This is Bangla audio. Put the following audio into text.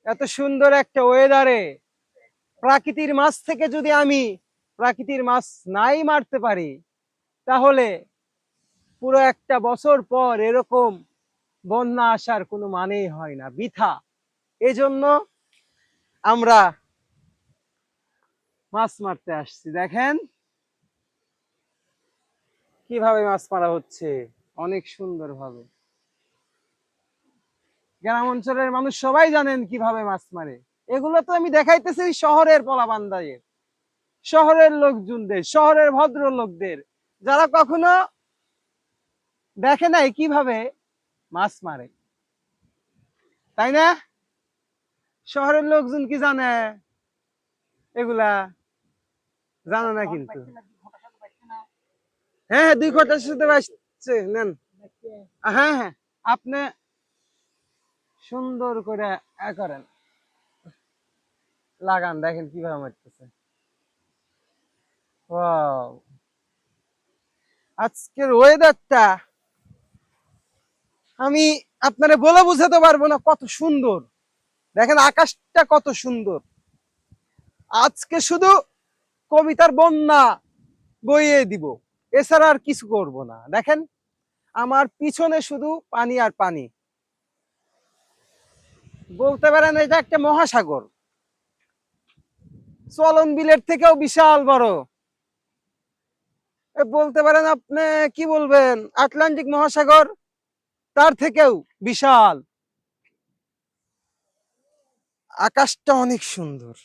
এত সুন্দর একটা ওয়েদারে প্রাকৃতির মাছ থেকে যদি আমি প্রাকৃতির মাছ নাই মারতে পারি, তাহলে পুরো একটা বছর পর এরকম বন্যা আসার কোনো মানেই হয় না, বৃথা। এজন্য আমরা মাছ মারতে আসছি। দেখেন কিভাবে মাছ মারা হচ্ছে, অনেক সুন্দর ভাবে। গ্রাম অঞ্চলের মানুষ সবাই জানেন কিভাবে মাছ মারে। এগুলো তো আমি দেখাইতেছি শহরের পোলাপানদের, শহরের লোকজনদের, শহরের ভদ্র লোকদের, যারা কখনো দেখে নাই কিভাবে মাছ মারে, তাই না? শহরের লোকজন কি জানে এগুলা? জানে না কিন্তু। হ্যাঁ হ্যাঁ, 2 ঘন্টার সাথে বাঁচছে নেন। হ্যাঁ হ্যাঁ, আপনি সুন্দর করে করেন, লাগান, দেখেন কিভাবে মারতেছে। ওয়াও, আজকের ওয়েদারটা আমি আপনারে বলে বুঝাতে পারবো না কত সুন্দর। দেখেন আকাশটা কত সুন্দর। আজকে শুধু কবিতার বন্যা বইয়ে দিব, এছাড়া আর কিছু করব না। দেখেন আমার পিছনে শুধু পানি আর পানি। বলতে পারেন এটা একটা মহাসাগর, চলন বিলের থেকেও বিশাল বড়। বলতে পারেন আপনি, কি বলবেন, আটলান্টিক মহাসাগর তার থেকেও বিশাল। আকাশটা অনেক সুন্দর।